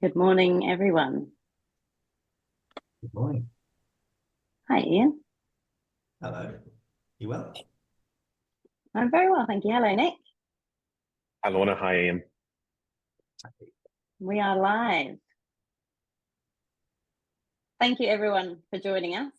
Good morning, everyone. Good morning. Hi, Ian. Hello. You well? I'm very well, thank you. Hello, Nick. Hi, Lorna. Hi, Ian. We are live. Thank you, everyone, for joining us.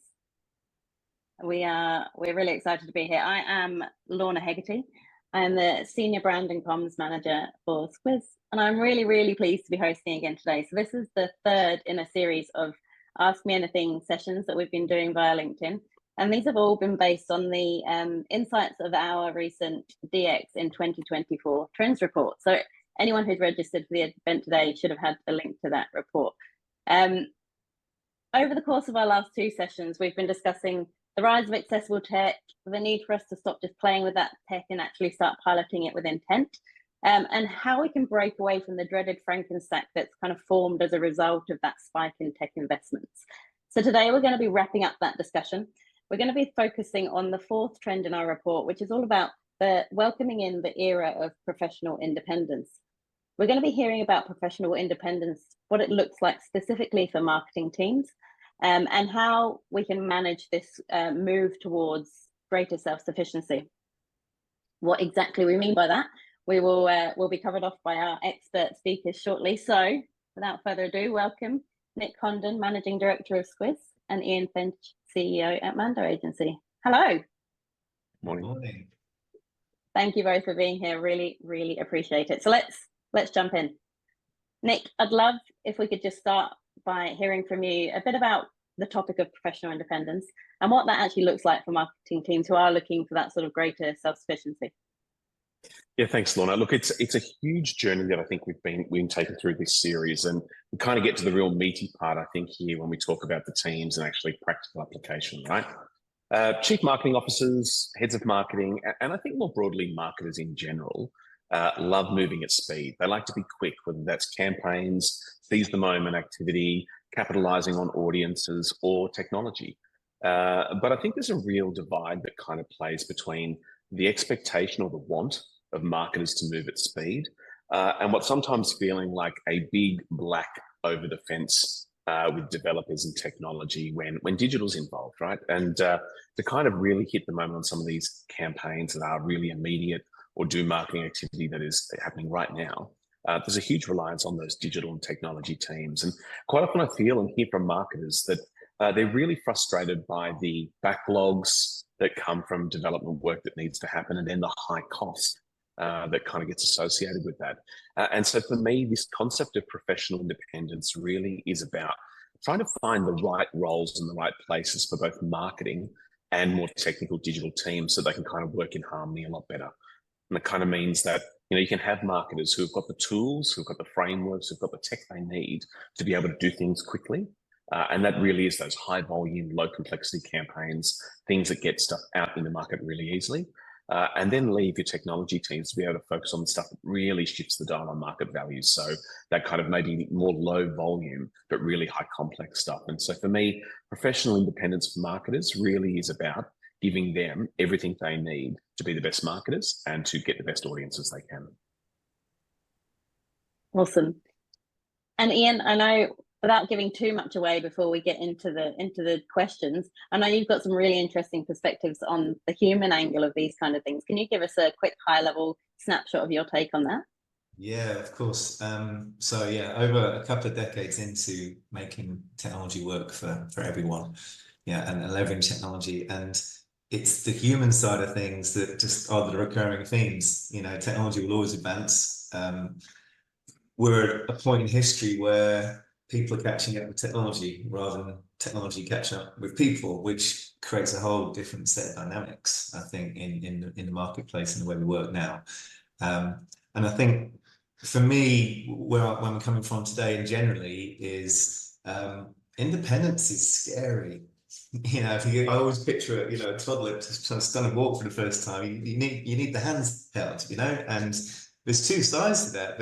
We're really excited to be here. I am Lorna Hegarty. I am the Senior Brand and Comms Manager for Squiz, and I'm really, really pleased to be hosting again today. So this is the third in a series of Ask Me Anything sessions that we've been doing via LinkedIn. And these have all been based on the insights of our recent DX in 2024 trends report. So anyone who's registered for the event today should have had a link to that report. Over the course of our last two sessions, we've been discussing the rise of accessible tech, the need for us to stop just playing with that tech and actually start piloting it with intent, and how we can break away from the dreaded Frankenstack that's kind of formed as a result of that spike in tech investments. So today we're going to be wrapping up that discussion. We're going to be focusing on the fourth trend in our report, which is all about the welcoming in the era of professional independence. We're going to be hearing about professional independence, what it looks like specifically for marketing teams, and how we can manage this move towards greater self-sufficiency. What exactly we mean by that, will be covered off by our expert speakers shortly. So without further ado, welcome Nick Condon, Managing Director of Squiz, and Ian Finch, CEO at Mando Agency. Hello. Morning. Morning. Thank you both for being here. Really, really appreciate it. So let's jump in. Nick, I'd love if we could just start by hearing from you a bit about the topic of professional independence and what that actually looks like for marketing teams who are looking for that sort of greater self-sufficiency. Yeah, thanks, Lorna. Look, it's a huge journey that I think we've been taken through this series, and we kind of get to the real meaty part, I think, here when we talk about the teams and actually practical application, right? Chief marketing officers, heads of marketing, and I think more broadly marketers in general love moving at speed. They like to be quick, whether that's campaigns, seize the moment activity, capitalizing on audiences, or technology. But I think there's a real divide that kind of plays between the expectation or the want of marketers to move at speed and what's sometimes feeling like a big black over the fence with developers and technology when digital's involved, right? And to kind of really hit the moment on some of these campaigns that are really immediate or do marketing activity that is happening right now, there's a huge reliance on those digital and technology teams. And quite often I feel and hear from marketers that they're really frustrated by the backlogs that come from development work that needs to happen, and then the high cost that kind of gets associated with that. And so for me, this concept of professional independence really is about trying to find the right roles in the right places for both marketing and more technical digital teams so they can kind of work in harmony a lot better. And it kind of means that you can have marketers who've got the tools, who've got the frameworks, who've got the tech they need to be able to do things quickly. And that really is those high volume, low complexity campaigns, things that get stuff out in the market really easily. And then leave your technology teams to be able to focus on the stuff that really shifts the dial on market values. So that kind of maybe more low volume, but really high complex stuff. And so for me, professional independence for marketers really is about giving them everything they need to be the best marketers and to get the best audiences they can. Awesome. And Ian, I know without giving too much away before we get into the questions, I know you've got some really interesting perspectives on the human angle of these kind of things. Can you give us a quick high level snapshot of your take on that? Yeah, of course. So yeah, over a couple of decades into making technology work for everyone, yeah, and leveraging technology, and it's the human side of things that just are the recurring themes. Technology will always advance. We're at a point in history where people are catching up with technology rather than technology catching up with people, which creates a whole different set of dynamics, I think, in the marketplace and the way we work now. And I think for me, where I'm coming from today and generally is independence is scary. I always picture a toddler trying to stand and walk for the first time. You need the hands held, and there's two sides to that.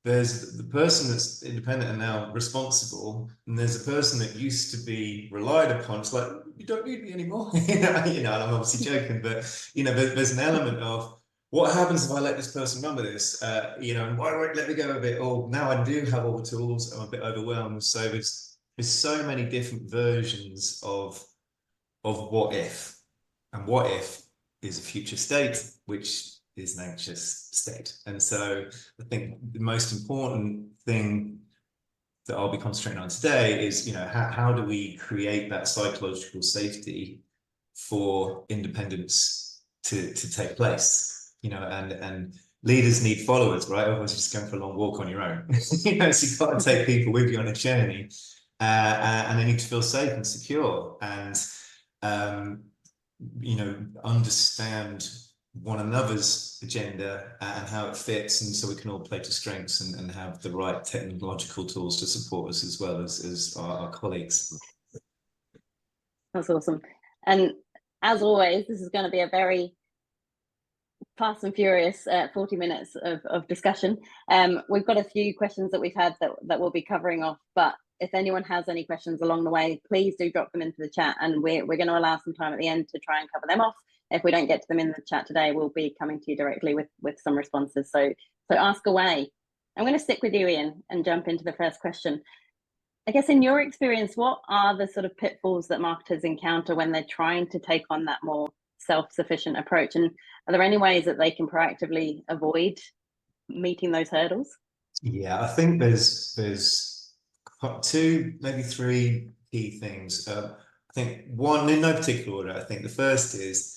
There's the person that's independent and now responsible, and there's a person that used to be relied upon. It's like, you don't need me anymore. And I'm obviously joking, but there's an element of what happens if I let this person run with this? You know, and why don't I let me go a bit? Or now I do have all the tools, I'm a bit overwhelmed. So there's so many different versions of what if, and what if is a future state, which is an anxious state. And so I think the most important thing that I'll be concentrating on today is, you know, how do we create that psychological safety for independence to take place, you know, and leaders need followers, right? Otherwise, you're just going for a long walk on your own. You know, so you've got to take people with you on a journey, and they need to feel safe and secure, and you know, understand one another's agenda and how it fits, and so we can all play to strengths and have the right technological tools to support us as well as our colleagues. That's awesome. And as always, this is going to be a very fast and furious 40 minutes of discussion. We've got a few questions that we've had that we'll be covering off, but if anyone has any questions along the way, please do drop them into the chat, and we're going to allow some time at the end to try and cover them off. If we don't get to them in the chat today, we'll be coming to you directly with some responses. So ask away. I'm going to stick with you, Ian, and jump into the first question. I guess in your experience, what are the sort of pitfalls that marketers encounter when they're trying to take on that more self-sufficient approach? And are there any ways that they can proactively avoid meeting those hurdles? Yeah, I think there's two, maybe three key things. I think one, in no particular order, I think the first is,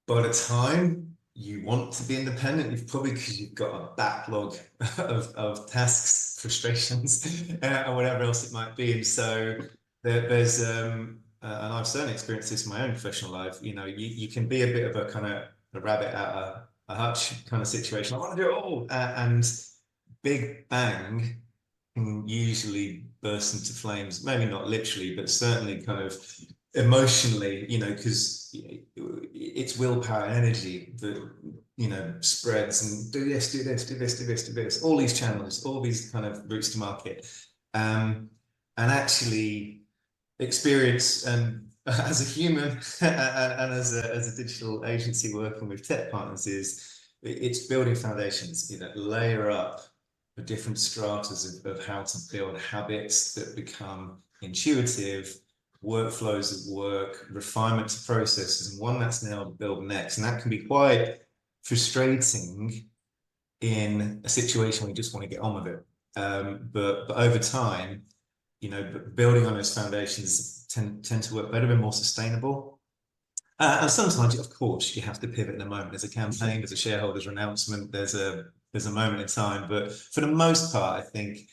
by the time you want to be independent, you've probably, because you've got a backlog of tasks, frustrations, and whatever else it might be. And so there's, and I've certainly experienced this in my own professional life, you know, you can be a bit of a kind of a rabbit out of a hutch kind of situation. I want to do it all. And big bang can usually burst into flames, maybe not literally, but certainly kind of emotionally, you know, because it's willpower and energy that, you know, spreads and do this, do this, do this, do this, do this, all these channels, all these kind of routes to market. And actually experience, and as a human and as a digital agency working with tech partners, is it's building foundations, you know, layer up the different stratas of how to build habits that become intuitive, workflows of work, refinement to processes, and one that's now built next. And that can be quite frustrating in a situation where you just want to get on with it. But over time, you know, building on those foundations tend to work better and more sustainable. And sometimes, of course, you have to pivot in a moment. There's a campaign, there's a shareholder's announcement, there's a moment in time. But for the most part, I think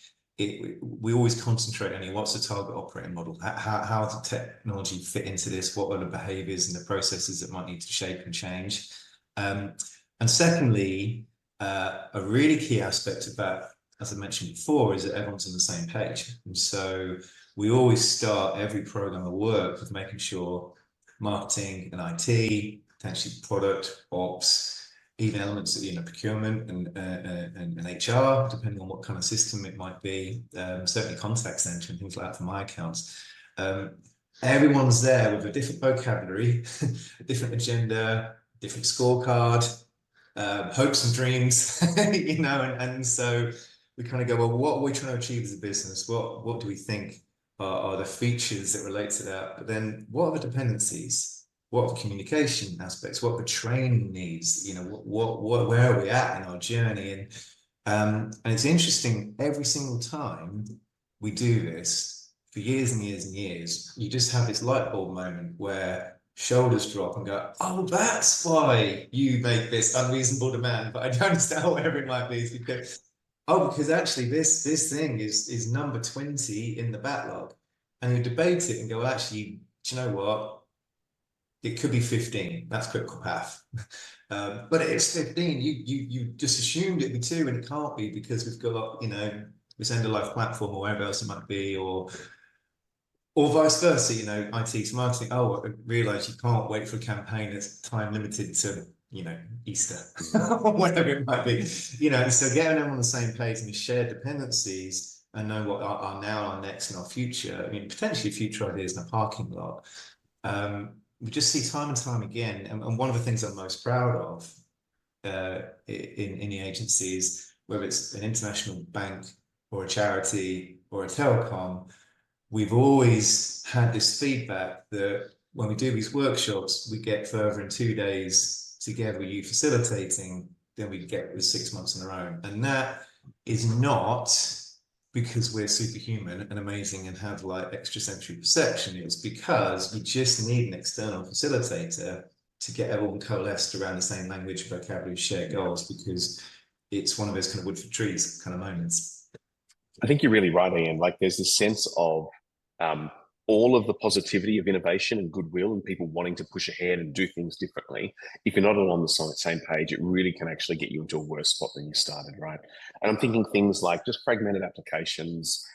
we always concentrate on what's the target operating model, how does technology fit into this, what are the behaviors and the processes that might need to shape and change. And secondly, a really key aspect of that, as I mentioned before, is that everyone's on the same page. And so we always start every program of work with making sure marketing and IT, potentially product, ops, even elements of, you know, procurement and HR, depending on what kind of system it might be, certainly contact center and things like that for my accounts. Everyone's there with a different vocabulary, a different agenda, different scorecard, hopes and dreams, you know, and so we kind of go, well, what are we trying to achieve as a business? What do we think are the features that relate to that? But then what are the dependencies? What are the communication aspects? What are the training needs? You know, where are we at in our journey? And it's interesting, every single time we do this for years and years and years, you just have this light bulb moment where shoulders drop and go, oh, that's why you make this unreasonable demand, but I don't understand whatever it might be. Because actually this thing is number 20 in the backlog, and you debate it and go, actually, do you know what? It could be 15. That's critical path. But it's 15. You just assumed it'd be 2, and it can't be, because we've got, you know, this end of life platform or wherever else it might be, or vice versa, you know, IT to marketing. Oh, I realize you can't wait for a campaign that's time limited to, you know, Easter or whatever it might be, you know. And so getting them on the same page and shared dependencies, and know what are now, our next, and our future. I mean, potentially future ideas in a parking lot. We just see time and time again, and one of the things I'm most proud of in the agencies, whether it's an international bank or a charity or a telecom, we've always had this feedback that when we do these workshops, we get further in 2 days together with you facilitating than we get with 6 months on our own. And that is not because we're superhuman and amazing and have like extrasensory perception. It's because we just need an external facilitator to get everyone coalesced around the same language, vocabulary, shared goals, because it's one of those kind of wood for trees kind of moments. I think you're really right, Ian. Like there's this sense of all of the positivity of innovation and goodwill and people wanting to push ahead and do things differently. If you're not all on the same page, it really can actually get you into a worse spot than you started, right? And I'm thinking things like just fragmented applications,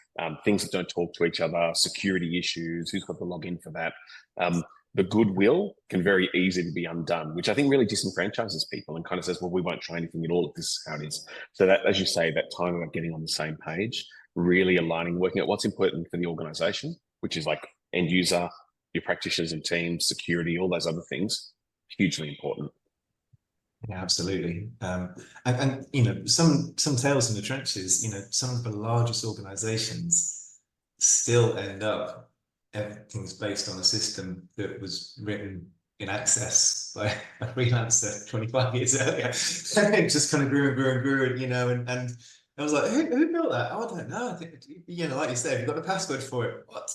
things that don't talk to each other, security issues, who's got the login for that. The goodwill can very easily be undone, which I think really disenfranchises people and kind of says, well, we won't try anything at all if this is how it is. So that, as you say, that time of getting on the same page, really aligning, working out what's important for the organization, which is like end user, your practitioners and teams, security, all those other things, hugely important. Yeah, absolutely. And you know, some tales in the trenches, you know, some of the largest organizations still end up, everything's based on a system that was written in Access by a freelancer 25 years earlier. And it just kind of grew and grew and grew, you know, and I was like, who built that? Oh, I don't know. I think, you know, like you said, you've got the password for it. What?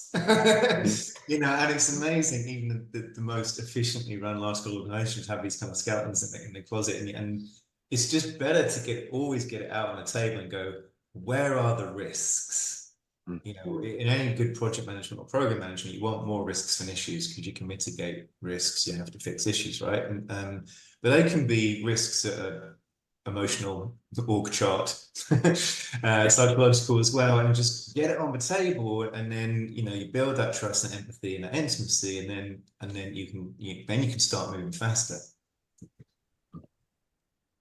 You know, and it's amazing. Even the most efficiently run large-scale organizations have these kind of skeletons in the closet, and it's just better to always get it out on the table and go, where are the risks? You know, in any good project management or program management, you want more risks than issues because you can mitigate risks. You have to fix issues, right? And but they can be risks that are emotional, org chart, psychological as well, and just get it on the table, and then you know you build that trust and empathy and that intimacy, and then you can start moving faster.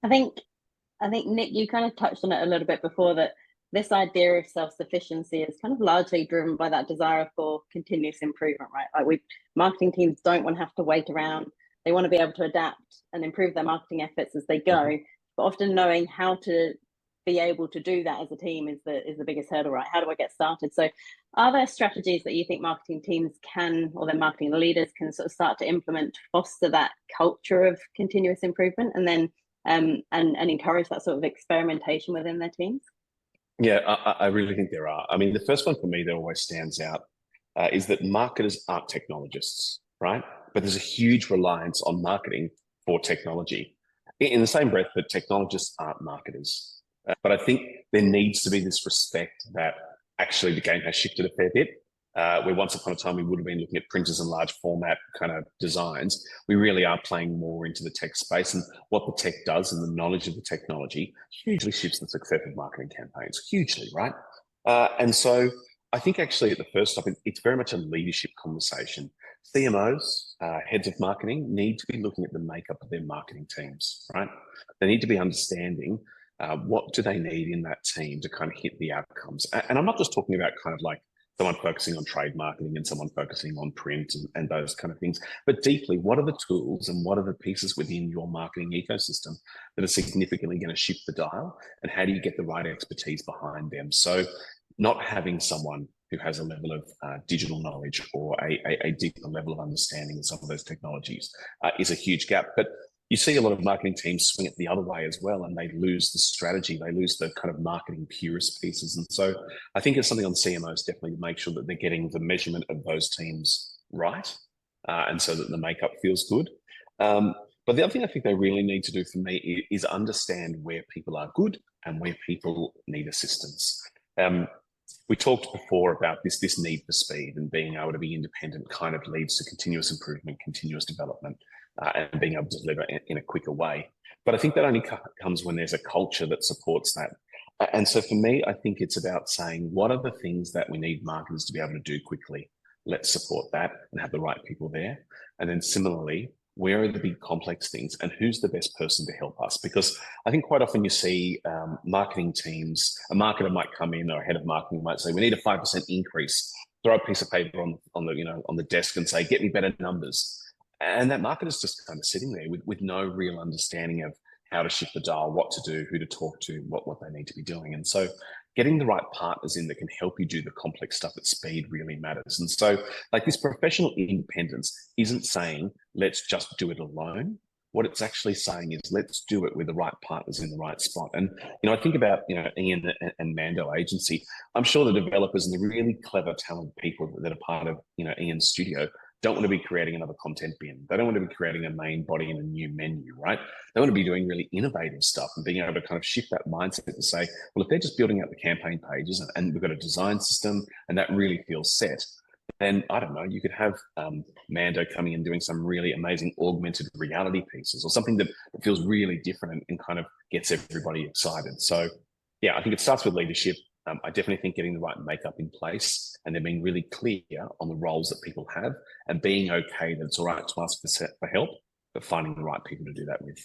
I think Nick, you kind of touched on it a little bit before, that this idea of self-sufficiency is kind of largely driven by that desire for continuous improvement, right? Like marketing teams don't want to have to wait around. They want to be able to adapt and improve their marketing efforts as they go. But often knowing how to be able to do that as a team is the biggest hurdle, right? How do I get started? So are there strategies that you think marketing teams can, or their marketing leaders can sort of start to implement to foster that culture of continuous improvement, and then and encourage that sort of experimentation within their teams? Yeah, I really think there are. I mean, the first one for me that always stands out is that marketers aren't technologists, right? But there's a huge reliance on marketing for technology. In the same breath that technologists aren't marketers. But I think there needs to be this respect that actually the game has shifted a fair bit. Where once upon a time we would have been looking at printers and large format kind of designs, we really are playing more into the tech space, and what the tech does and the knowledge of the technology hugely shifts the success of marketing campaigns, hugely, right? And so I think actually at the first stop, it's very much a leadership conversation. CMOs, heads of marketing, need to be looking at the makeup of their marketing teams, right? They need to be understanding what do they need in that team to kind of hit the outcomes. And I'm not just talking about kind of like someone focusing on trade marketing and someone focusing on print and those kind of things, but deeply, what are the tools and what are the pieces within your marketing ecosystem that are significantly going to shift the dial, and how do you get the right expertise behind them? So not having someone who has a level of digital knowledge or a deeper level of understanding of some of those technologies is a huge gap. But you see a lot of marketing teams swing it the other way as well, and they lose the strategy, they lose the kind of marketing purist pieces. And so I think it's something on CMOs definitely to make sure that they're getting the measurement of those teams right, and so that the makeup feels good. But the other thing I think they really need to do for me is understand where people are good and where people need assistance. We talked before about this need for speed, and being able to be independent kind of leads to continuous improvement, continuous development, and being able to deliver in a quicker way. But I think that only comes when there's a culture that supports that. And so for me, I think it's about saying, what are the things that we need marketers to be able to do quickly? Let's support that and have the right people there. And then similarly, where are the big complex things, and who's the best person to help us? Because I think quite often you see marketing teams, a marketer might come in, or a head of marketing might say, we need a 5% increase, throw a piece of paper on the desk and say, get me better numbers. And that marketer's just kind of sitting there with no real understanding of how to shift the dial, what to do, who to talk to, what they need to be doing. And so getting the right partners in that can help you do the complex stuff at speed really matters. And so like this professional independence isn't saying, let's just do it alone. What it's actually saying is let's do it with the right partners in the right spot. And, I think about, Ian and Mando Agency. I'm sure the developers and the really clever, talented people that are part of, Ian's studio don't want to be creating another content bin. They don't want to be creating a main body and a new menu, right? They want to be doing really innovative stuff and being able to kind of shift that mindset to say, well, if they're just building out the campaign pages and we've got a design system and that really feels set, then I don't know, you could have Mando coming and doing some really amazing augmented reality pieces or something that feels really different and kind of gets everybody excited. So yeah, I think it starts with leadership. I definitely think getting the right makeup in place and then being really clear on the roles that people have and being okay that it's all right to ask for help, but finding the right people to do that with.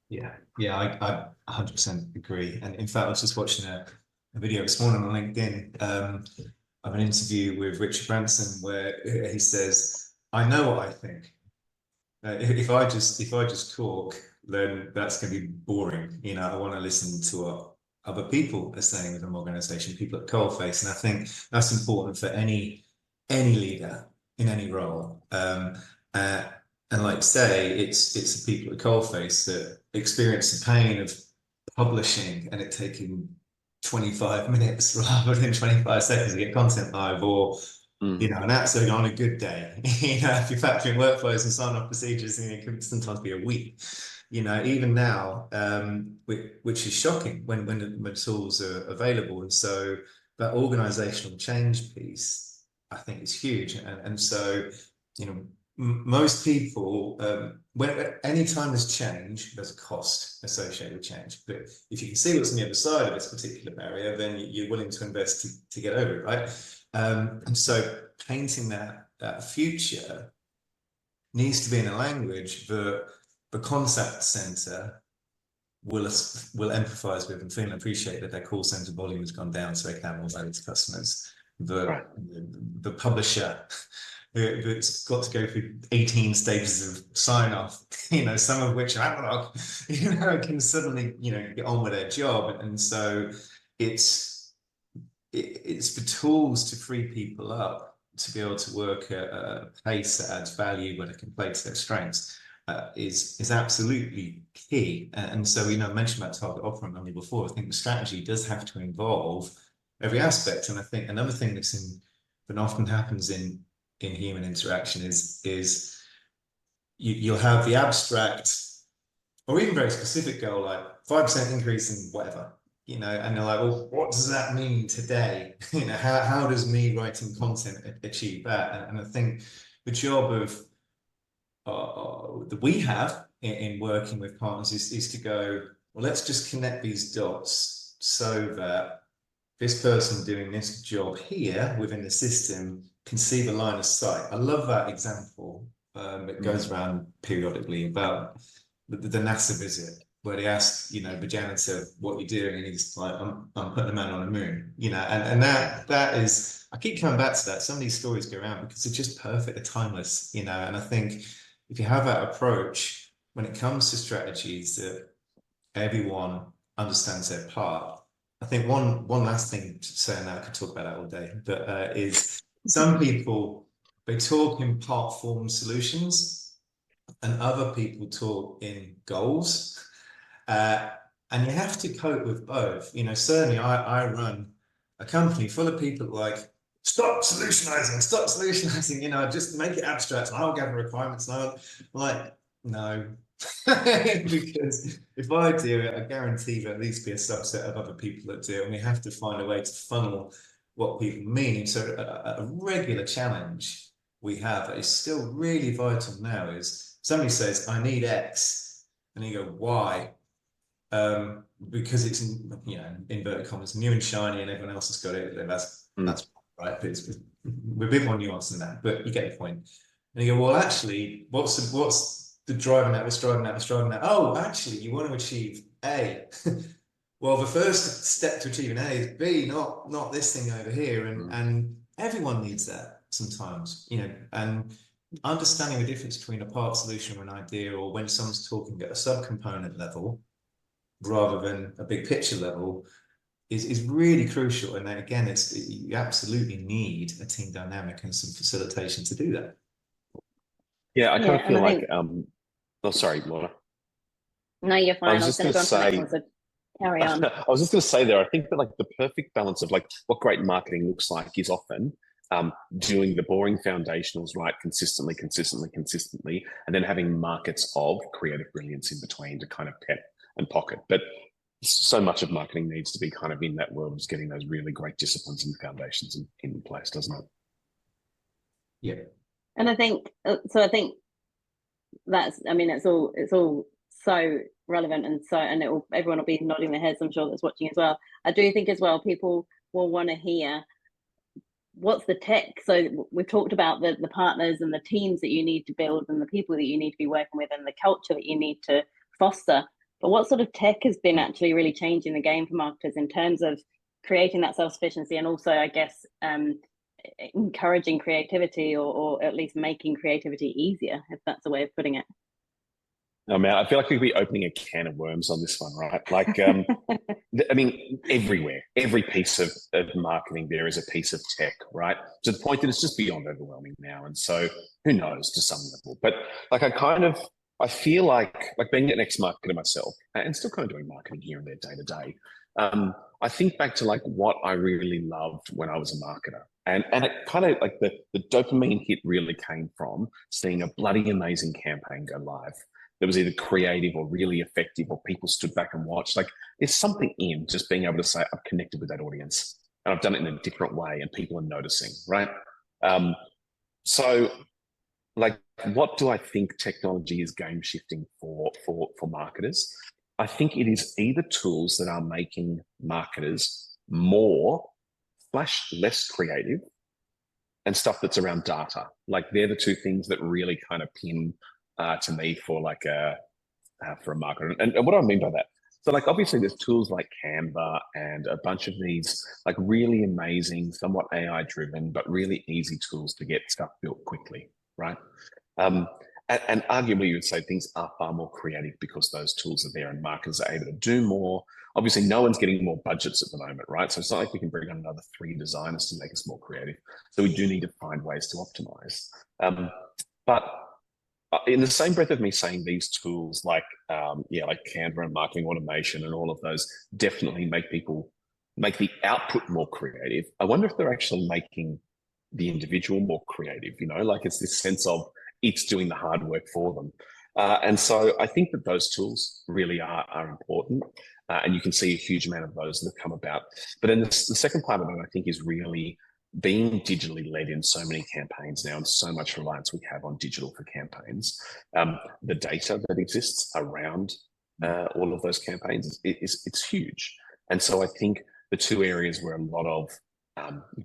Yeah, I 100% agree. And in fact, I was just watching a video this morning on LinkedIn of an interview with Richard Branson where he says, "I know what I think. If I just talk, then that's going to be boring. I want to listen to what other people are saying with an organization, people at coalface." And I think that's important for any leader in any role. And like you say, it's the people at coalface that experience the pain of publishing and it taking 25 minutes rather than 25 seconds to get content live, or and that's on a good day. If you're factoring workflows and sign-off procedures, it can sometimes be a week. Even now, which is shocking when the tools are available. And so that organizational change piece, I think, is huge. And so, most people, anytime there's change, there's a cost associated with change. But if you can see what's on the other side of this particular barrier, then you're willing to invest to get over it, right? And so painting that future needs to be in a language that the contact center will empathize with and feel and appreciate that their call center volume has gone down so they can have more value to customers. The publisher that's got to go through 18 stages of sign off, some of which are analog, can suddenly, get on with their job. And so it's the tools to free people up to be able to work at a pace that adds value where they can play to their strengths. Is absolutely key. And so, I mentioned about target operating model before. I think the strategy does have to involve every aspect. And I think another thing that often happens in human interaction is you'll have the abstract or even very specific goal, like 5% increase in whatever, and they're like, well, what does that mean today? How does me writing content achieve that? And I think the job of that we have in working with partners is to go, well, let's just connect these dots so that this person doing this job here within the system can see the line of sight. I love that example. It goes around periodically about the NASA visit where they ask, the janitor, what you're doing, and he's like, I'm putting a man on the moon, and that is, I keep coming back to that. Some of these stories go around because they're just perfect, they're timeless, and I think if you have that approach when it comes to strategies that everyone understands their part. I think one last thing to say, and I could talk about that all day, but is some people, they talk in part form solutions and other people talk in goals. And you have to cope with both. Certainly I run a company full of people like, stop solutionizing, just make it abstract and I'll gather requirements. And I'm like, no. Because if I do it, I guarantee there'll at least be a subset of other people that do it, and we have to find a way to funnel what people mean. And so a regular challenge we have that is still really vital now is somebody says, I need X, and you go, why? Because it's, inverted commas, new and shiny and everyone else has got it. That's right, but we're a bit more nuanced than that, but you get the point. And you go, well, actually, what's the driving that? Oh, actually, you want to achieve A. Well, the first step to achieving A is B, not this thing over here. And everyone needs that sometimes, and understanding the difference between a part solution or an idea, or when someone's talking at a subcomponent level rather than a big picture level, is really crucial. And then again, you absolutely need a team dynamic and some facilitation to do that. Yeah, I kind of feel like, think, oh, sorry, Laura. no, you're fine. I was just going to say, carry on. I was just going to say there, I think that like the perfect balance of like what great marketing looks like is often doing the boring foundationals right consistently, and then having markets of creative brilliance in between to kind of pet and pocket. But so much of marketing needs to be kind of in that world of getting those really great disciplines and foundations in place, doesn't it? Yeah. And I think that's, I mean, it's all so relevant, and everyone will be nodding their heads, I'm sure, that's watching as well. I do think as well people will want to hear what's the tech. So we've talked about the partners and the teams that you need to build and the people that you need to be working with and the culture that you need to foster. But what sort of tech has been actually really changing the game for marketers in terms of creating that self-sufficiency, and also, I guess, encouraging creativity, or at least making creativity easier, if that's a way of putting it? Oh man, I feel like we could be opening a can of worms on this one, right? Like, I mean, everywhere, every piece of marketing, there is a piece of tech, right? To the point that it's just beyond overwhelming now. And so who knows to some level, but like, I feel like being an ex-marketer myself and still kind of doing marketing here and there day to day. I think back to like what I really loved when I was a marketer. And it kind of like the dopamine hit really came from seeing a bloody amazing campaign go live that was either creative or really effective, or people stood back and watched. Like there's something in just being able to say, I've connected with that audience and I've done it in a different way and people are noticing, right? So like, what do I think technology is game shifting for marketers? I think it is either tools that are making marketers more / less creative, and stuff that's around data. Like they're the two things that really kind of pin to me for like for a marketer. And what do I mean by that? So like obviously there's tools like Canva and a bunch of these like really amazing, somewhat AI driven, but really easy tools to get stuff built quickly, right? And arguably you would say things are far more creative because those tools are there and marketers are able to do more. Obviously, no one's getting more budgets at the moment, right? So it's not like we can bring on another 3 designers to make us more creative. So we do need to find ways to optimize. But in the same breath of me saying these tools like Canva and marketing automation and all of those definitely make the output more creative, I wonder if they're actually making the individual more creative, like it's this sense of it's doing the hard work for them. And so I think that those tools really are important. And you can see a huge amount of those that have come about. But then the second part of it, I think, is really being digitally led in so many campaigns now, and so much reliance we have on digital for campaigns. The data that exists around all of those campaigns it's huge. And so I think the two areas where a lot of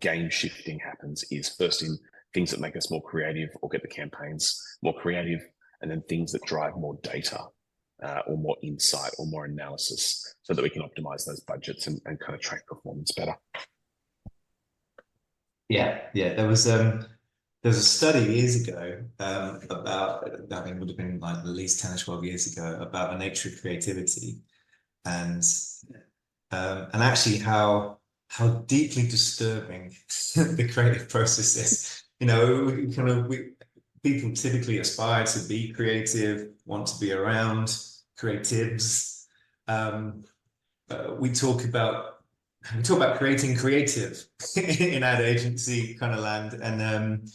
game shifting happens is first in things that make us more creative or get the campaigns more creative, and then things that drive more data or more insight or more analysis so that we can optimize those budgets and kind of track performance better. Yeah. There was a study years ago about, I mean, it would have been like at least 10 or 12 years ago, about the nature of creativity and actually how deeply disturbing the creative process is. People typically aspire to be creative, want to be around creatives. We talk about creating creative in ad agency kind of land, and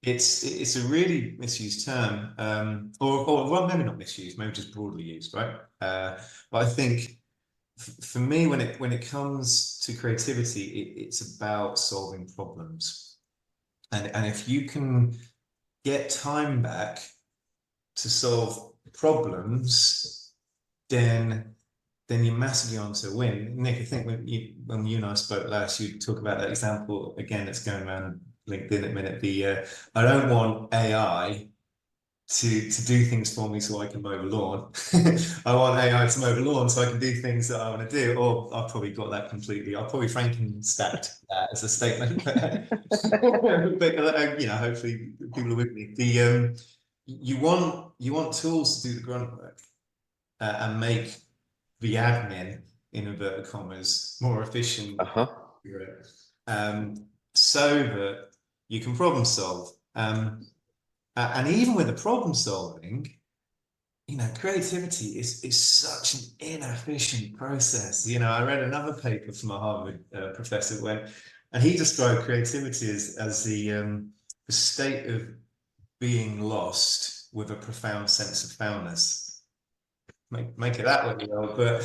it's a really misused term, or well, maybe not misused, maybe just broadly used, right? But I think for me, when it comes to creativity, it's about solving problems, and if you can get time back to solve problems, then you're massively on to win. Nick, I think when you and I spoke last, you talk about that example again that's going around LinkedIn at the minute. I don't want AI to do things for me so I can mow the lawn. I want AI to mow the lawn so I can do things that I want to do. Or I've probably got that completely. I'll probably Frankenstacked that as a statement. But you know, hopefully people are with me. You want tools to do the grunt work and make the admin, in inverted commas, more efficient. So that you can problem solve. And even with the problem solving, you know, creativity is such an inefficient process. You know, I read another paper from a Harvard professor and he described creativity as the state of being lost with a profound sense of foundness. Make it that way, you know, but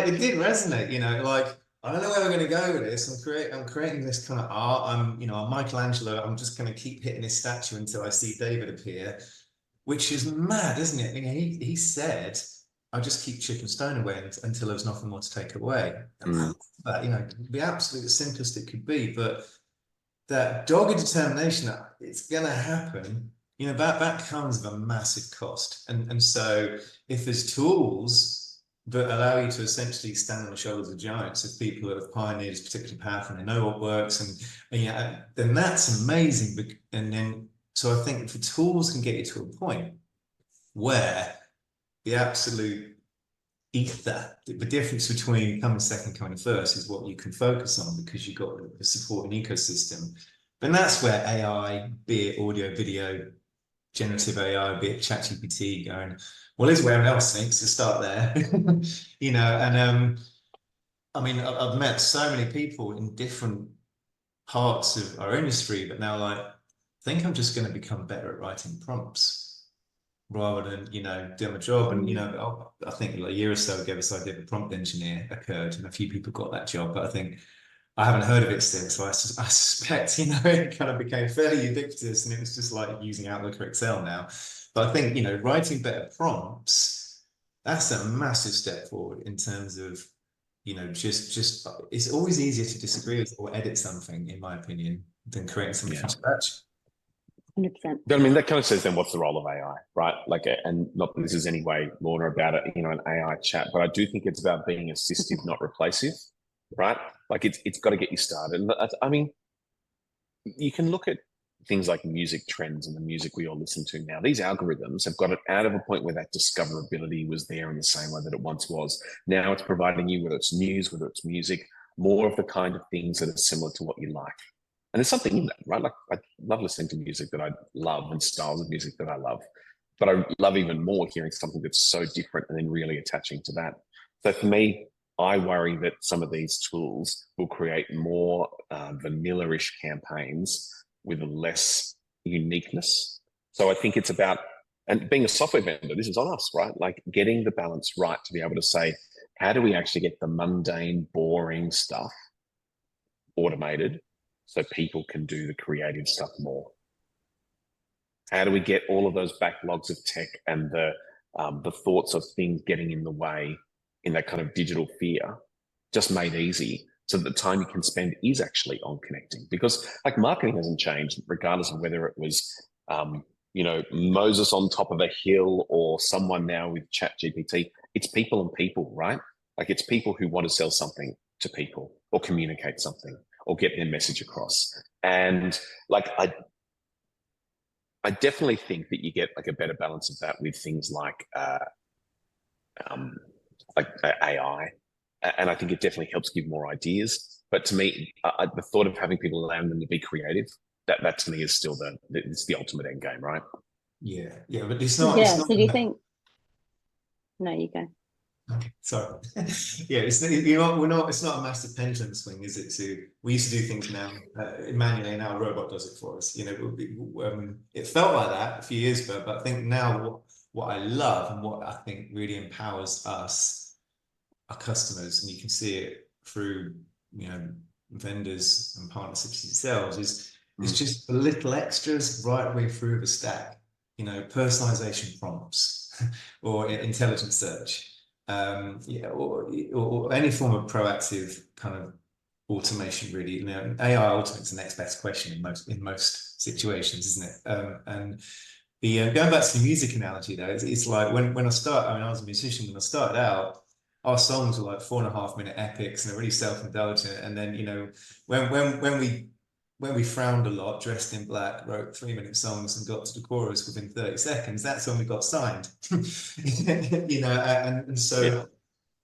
it didn't resonate, you know, like, I don't know where we're going to go with this. I'm creating this kind of art. I'm Michelangelo. I'm just going to keep hitting his statue until I see David appear, which is mad, isn't it? You know, he said, "I just keep chipping stone away until there's nothing more to take away." But you know, the absolute simplest it could be, but that dogged determination that it's going to happen, you know, that comes with a massive cost. And so if there's tools that allow you to essentially stand on the shoulders of giants, of people that have pioneered this particular path and they know what works, and yeah, then that's amazing. And then, so I think if the tools can get you to a point where the absolute ether, the difference between coming second, coming first, is what you can focus on because you've got the supporting ecosystem. Then that's where AI, be it audio, video, generative AI, be it ChatGPT, going, well, here's where everyone else thinks, to start there. You know, and I mean, I've met so many people in different parts of our industry, but now like, I think I'm just going to become better at writing prompts rather than, you know, doing my job. And, you know, I think like a year or so ago, this idea of a prompt engineer occurred and a few people got that job, but I think I haven't heard of it since. So I suspect, you know, it kind of became fairly ubiquitous and it was just like using Outlook or Excel now. But I think, you know, writing better prompts, that's a massive step forward in terms of, you know, just it's always easier to disagree with or edit something, in my opinion, than creating something from scratch. 100%. I mean, that kind of says then what's the role of AI, right? Like, and not that this is any way, Lorna, about it, you know, an AI chat, but I do think it's about being assistive, not replacive, right? Like it's got to get you started. And I mean, you can look at things like music trends and the music we all listen to now. These algorithms have got it out of a point where that discoverability was there in the same way that it once was. Now it's providing you, whether it's news, whether it's music, more of the kind of things that are similar to what you like. And there's something in that, right? Like I love listening to music that I love and styles of music that I love, but I love even more hearing something that's so different and then really attaching to that. So for me, I worry that some of these tools will create more vanilla-ish campaigns with less uniqueness. So I think it's about, and being a software vendor, this is on us, right? Like getting the balance right to be able to say, how do we actually get the mundane, boring stuff automated so people can do the creative stuff more? How do we get all of those backlogs of tech and the thoughts of things getting in the way in that kind of digital fear just made easy so that the time you can spend is actually on connecting? Because like marketing hasn't changed regardless of whether it was, you know, Moses on top of a hill or someone now with ChatGPT. It's people and people, right? Like it's people who want to sell something to people or communicate something or get their message across. And like, I definitely think that you get like a better balance of that with things like AI. And I think it definitely helps give more ideas. But to me, the thought of having people allowing them to be creative, that to me is still it's the ultimate end game, right? Yeah, yeah, but it's not. Yeah. It's not, So do you think? No, you go. Okay, sorry. Yeah, it's It's not a massive pendulum swing, is it? We used to do things now manually, and now a robot does it for us. You know, it felt like that a few years ago, but I think now what I love and what I think really empowers us, our customers, and you can see it through, you know, vendors and partnerships themselves, is just the little extras right way through the stack. You know, personalization prompts or intelligent search. Yeah, or any form of proactive kind of automation, really. You know, AI ultimately is the next best question in most situations, isn't it? And Going back to the music analogy though, it's like when I started, I mean, I was a musician when I started out, our songs were like 4.5 minute epics and they're really self-indulgent. And then, you know, when we frowned a lot, dressed in black, wrote 3 minute songs and got to the chorus within 30 seconds, that's when we got signed. You know, and so Yeah.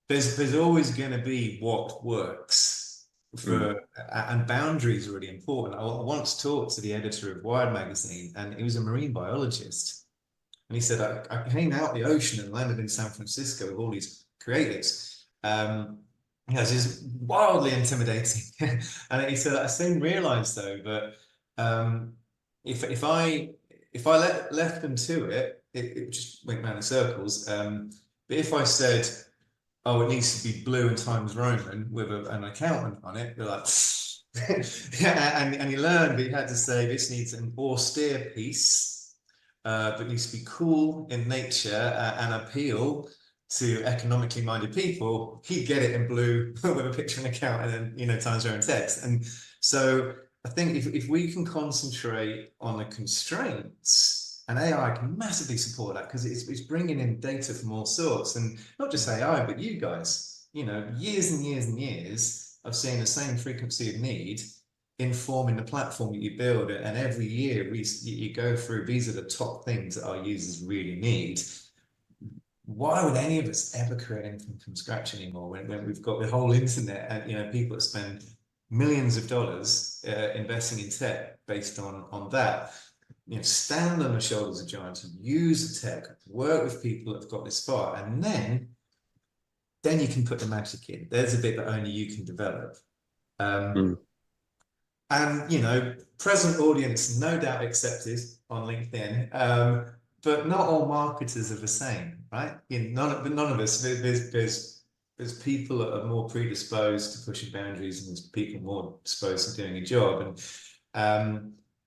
there's always going to be what works for, and boundaries are really important. I once talked to the editor of Wired magazine, and he was a marine biologist, and he said, I came out the ocean and landed in San Francisco with all these creatives. You know, it's just wildly intimidating. And he said, I soon realized though that if I left them to it, it just went round in circles. But if I said, oh, it needs to be blue and Times Roman with an accountant on it, they're like, yeah, and he learned that he had to say this needs an austere piece, but needs to be cool in nature and appeal to economically minded people. He'd get it in blue with a picture and account and then, you know, Times Roman text. And so I think if we can concentrate on the constraints, and AI can massively support that because it's bringing in data from all sorts, and not just AI, but you guys, you know, years and years and years of seeing the same frequency of need informing the platform that you build. And every year you go through, these are the top things that our users really need. Why would any of us ever create anything from scratch anymore when we've got the whole internet and, you know, people that spend millions of dollars investing in tech based on that? You know, stand on the shoulders of giants, use the tech, work with people that have got this far, and then you can put the magic in. There's a bit that only you can develop. And, you know, present audience, no doubt accepted on LinkedIn, but not all marketers are the same, right? You know, none of us, there's people that are more predisposed to pushing boundaries, and there's people more disposed to doing a job.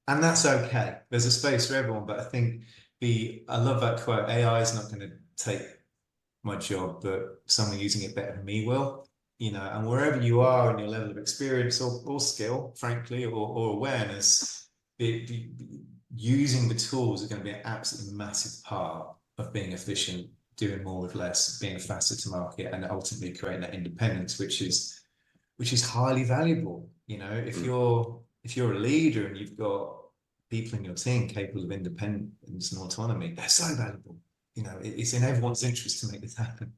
And that's okay. There's a space for everyone, but I think I love that quote, AI is not going to take my job, but someone using it better than me will, you know, and wherever you are in your level of experience or skill, frankly, or awareness, using the tools are going to be an absolutely massive part of being efficient, doing more with less, being faster to market, and ultimately creating that independence, which is highly valuable. You know, if you're a leader and you've got people in your team capable of independence and autonomy, they're so valuable. You know, it's in everyone's interest to make this happen.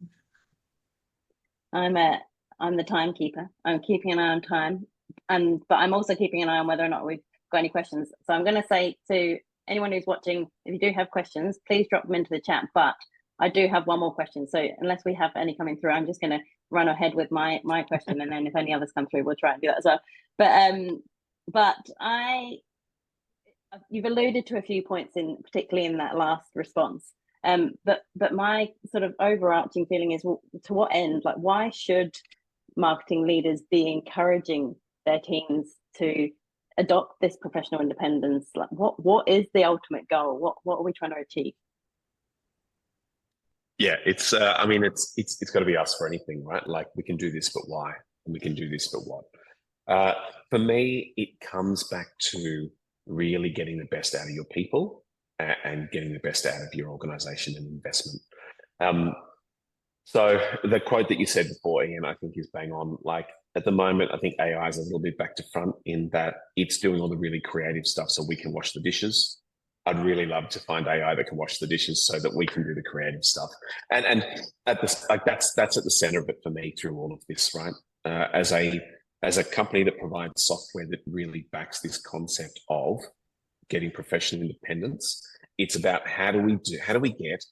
I'm the timekeeper. I'm keeping an eye on time, but I'm also keeping an eye on whether or not we've got any questions. So I'm going to say to anyone who's watching, if you do have questions, please drop them into the chat. But I do have one more question. So unless we have any coming through, I'm just going to run ahead with my question, and then if any others come through, we'll try and do that as well. But you've alluded to a few points particularly in that last response. But my sort of overarching feeling is, well, to what end? Like, why should marketing leaders be encouraging their teams to adopt this professional independence? Like, what is the ultimate goal? What are we trying to achieve? Yeah, it's I mean, it's got to be us for anything, right? Like, we can do this, but why? And we can do this, but what? For me, it comes back to really getting the best out of your people and getting the best out of your organization and investment. So the quote that you said before, Ian, I think is bang on. Like, at the moment, I think AI is a little bit back to front in that it's doing all the really creative stuff so we can wash the dishes. I'd really love to find AI that can wash the dishes so that we can do the creative stuff. And that's at the center of it for me through all of this, right? As a company that provides software that really backs this concept of getting professional independence, it's about how do we get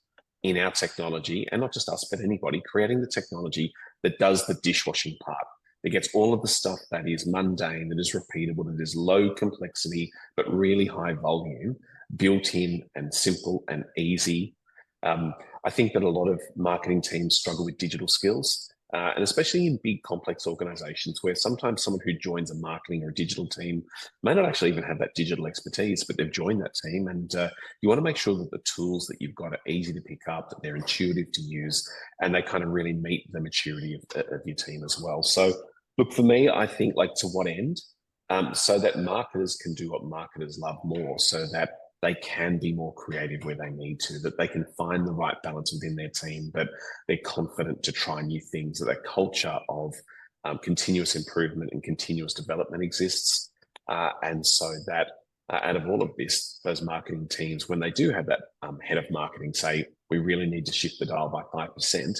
in our technology, and not just us, but anybody, creating the technology that does the dishwashing part, that gets all of the stuff that is mundane, that is repeatable, that is low complexity, but really high volume, built in and simple and easy. I think that a lot of marketing teams struggle with digital skills, and especially in big complex organizations where sometimes someone who joins a marketing or a digital team may not actually even have that digital expertise, but they've joined that team. And you want to make sure that the tools that you've got are easy to pick up, that they're intuitive to use, and they kind of really meet the maturity of your team as well. So look, for me, I think, like, to what end? So that marketers can do what marketers love more, so that they can be more creative where they need to, that they can find the right balance within their team, that they're confident to try new things, that that culture of continuous improvement and continuous development exists. And so that out of all of this, those marketing teams, when they do have that head of marketing say, we really need to shift the dial by 5%,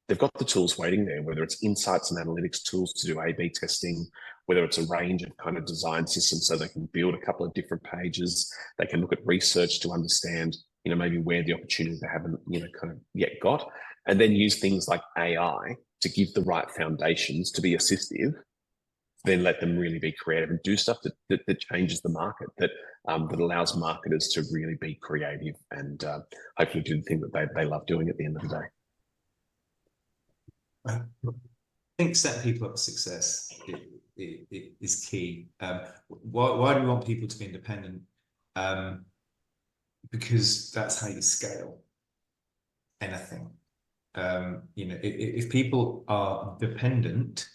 they've got the tools waiting there, whether it's insights and analytics tools to do A/B testing, whether it's a range of kind of design systems so they can build a couple of different pages, they can look at research to understand, maybe where the opportunities they haven't, kind of yet got, and then use things like AI to give the right foundations to be assistive, then let them really be creative and do stuff that changes the market, that allows marketers to really be creative and hopefully do the thing that they love doing at the end of the day. I think setting people up for success is key. Why do we want people to be independent? Because that's how you scale anything. If people are dependent,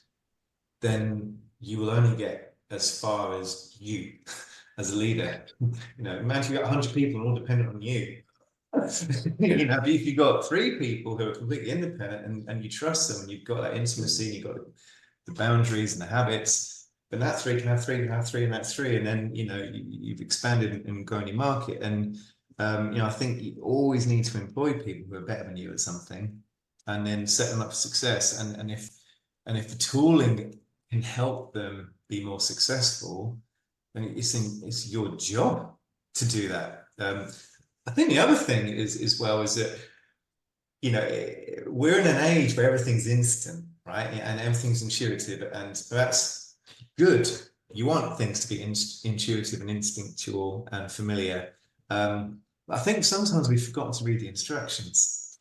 then you will only get as far as you as a leader. Imagine you've got 100 people all dependent on you. But if you've got 3 people who are completely independent and you trust them, and you've got that intimacy, and you've got the boundaries and the habits, then that 3 can have 3, can have 3, and that's 3, and then you've expanded and grown your market. And I think you always need to employ people who are better than you at something, and then set them up for success. And if the tooling can help them be more successful, then it's your job to do that. I think the other thing is that, we're in an age where everything's instant, right? And everything's intuitive, and that's good. You want things to be intuitive and instinctual and familiar. I think sometimes we've forgotten to read the instructions.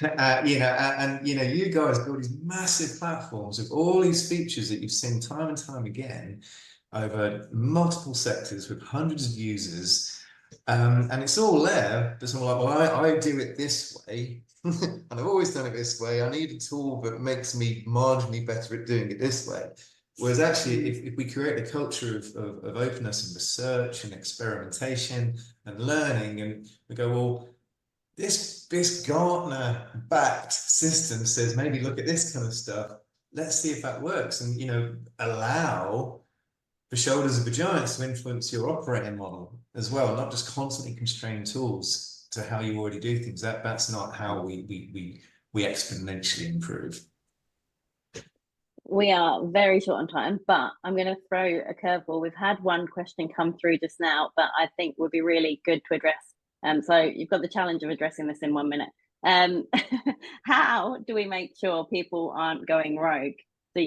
You guys build these massive platforms with all these features that you've seen time and time again over multiple sectors with hundreds of users. And it's all there, but someone like, well, I do it this way, and I've always done it this way. I need a tool that makes me marginally better at doing it this way. Whereas actually, if we create a culture of openness and research and experimentation and learning, and we go, well, this Gartner-backed system says maybe look at this kind of stuff. Let's see if that works, and allow the shoulders of the giants to influence your operating model as well, not just constantly constrain tools to how you already do things. That's not how we exponentially improve. We are very short on time, but I'm going to throw a curveball. We've had one question come through just now that I think would be really good to address. So you've got the challenge of addressing this in 1 minute. How do we make sure people aren't going rogue? So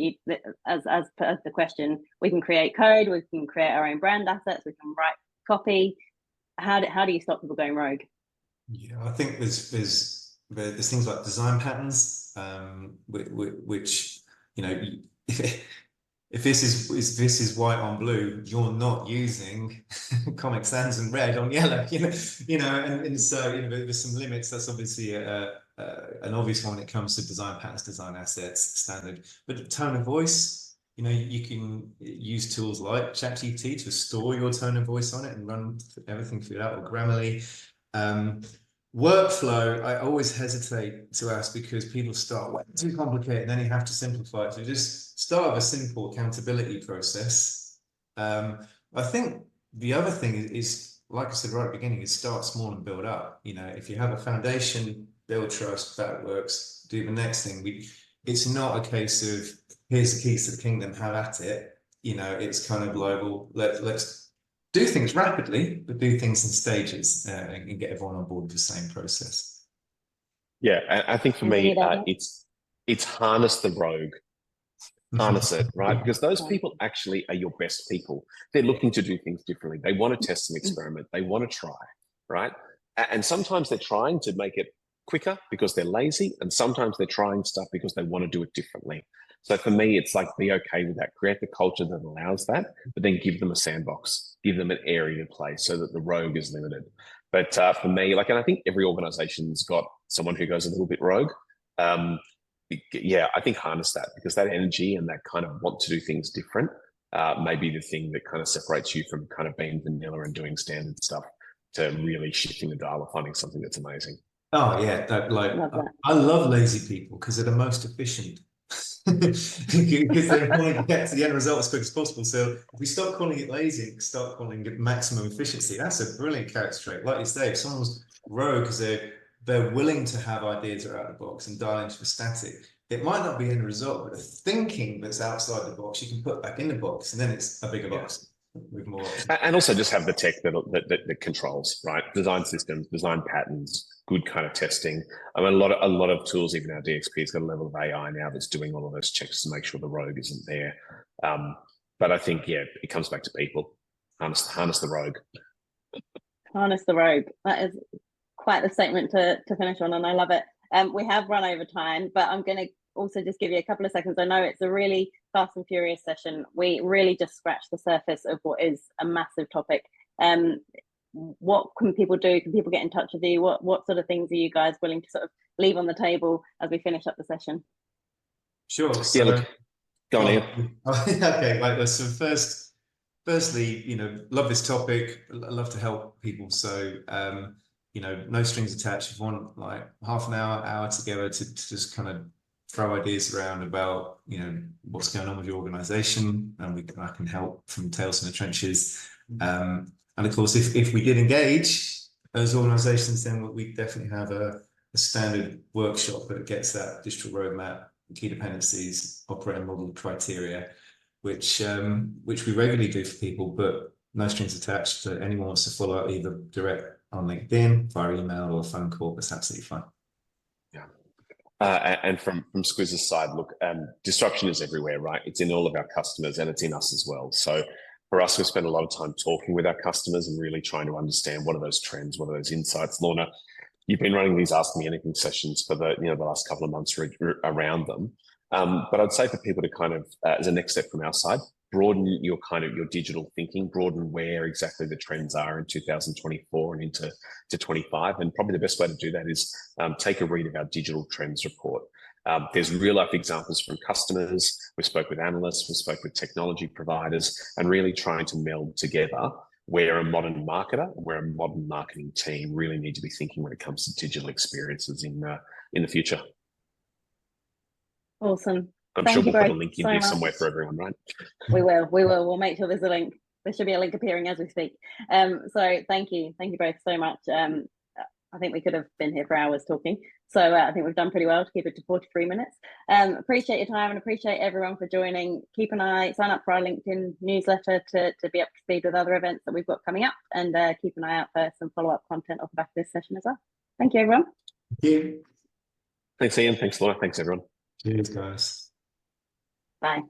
as per the question, we can create code, we can create our own brand assets, we can write copy. How do you stop people going rogue? Yeah, I think there's things like design patterns, which if this is white on blue, you're not using Comic Sans and red on yellow. And so there's some limits. That's obviously an obvious one when it comes to design patterns, design assets, standard. But tone of voice, you can use tools like ChatGPT to store your tone of voice on it and run everything through that, or Grammarly. Workflow, I always hesitate to ask because people start way too complicated, and then you have to simplify it. So just start with a simple accountability process. I think the other thing is, like I said right at the beginning, is start small and build up. If you have a foundation, build trust, that works. Do the next thing. It's not a case of here's the keys to the kingdom, have at it. It's kind of like, well, let's do things rapidly, but do things in stages and get everyone on board with the same process. Yeah, I think for me, it's harness the rogue, harness it, right? Because those people actually are your best people. They're looking to do things differently. They want to test and experiment. They want to try, right? And sometimes they're trying to make it quicker because they're lazy, and sometimes they're trying stuff because they want to do it differently. So for me, it's like, be okay with that, create the culture that allows that, but then give them a sandbox, give them an area to play so that the rogue is limited. But for me, and I think every organization's got someone who goes a little bit rogue. Yeah, I think harness that, because that energy and that kind of want to do things different may be the thing that kind of separates you from kind of being vanilla and doing standard stuff. really shifting the dial or finding something that's amazing. Oh yeah, I love lazy people because they're the most efficient. Because they want to get to the end result as quick as possible. So if we stop calling it lazy and start calling it maximum efficiency, that's a brilliant character trait. Like you say, if someone's rogue because they're willing to have ideas that are out of the box and dial into a static, it might not be end result, but the thinking that's outside the box you can put back in the box, and then it's a bigger box with more options. And also just have the tech that controls, right? Design systems, design patterns, good kind of testing. I mean, a lot of tools, even our DXP's got a level of AI now that's doing all of those checks to make sure the rogue isn't there. But I think, yeah, it comes back to people. Harness the rogue. Harness the rogue. That is quite the statement to finish on, and I love it. We have run over time, but I'm going to also just give you a couple of seconds. I know it's a really fast and furious session. We really just scratched the surface of what is a massive topic. What can people do? Can people get in touch with you? What sort of things are you guys willing to sort of leave on the table as we finish up the session? Sure. So, yeah, look, go on, Ian. Okay, like so firstly, love this topic. I love to help people. So no strings attached. If you want like half an hour together to just kind of throw ideas around about what's going on with your organization, and I can help from Tales from the Trenches. And of course, if we did engage as organizations, then we definitely have a standard workshop that gets that digital roadmap, key dependencies, operating model criteria, which we regularly do for people, but no strings attached. So anyone wants to follow up either direct on LinkedIn, via email, or a phone call, that's absolutely fine. Yeah. And from Squiz's side, look, disruption is everywhere, right? It's in all of our customers and it's in us as well. So for us, we spend a lot of time talking with our customers and really trying to understand what are those trends, what are those insights. Lorna, you've been running these Ask Me Anything sessions for the last couple of months around them. But I'd say for people to kind of, as a next step from our side, broaden your digital thinking, broaden where exactly the trends are in 2024 and into 25. And probably the best way to do that is take a read of our digital trends report. There's real life examples from customers. We spoke with analysts, we spoke with technology providers, and really trying to meld together where a modern marketer, where a modern marketing team really need to be thinking when it comes to digital experiences in the future. Awesome. I'm sure we'll put a link in here somewhere for everyone, right? We will. We'll make sure there's a link. There should be a link appearing as we speak. So thank you both so much. I think we could have been here for hours talking. So I think we've done pretty well to keep it to 43 minutes. Appreciate your time and appreciate everyone for joining. Keep an eye, sign up for our LinkedIn newsletter to be up to speed with other events that we've got coming up, and keep an eye out for some follow-up content off the back of this session as well. Thank you, everyone. Thank you. Thanks, Ian. Thanks, Laura. Thanks, everyone. Cheers, guys. Bye.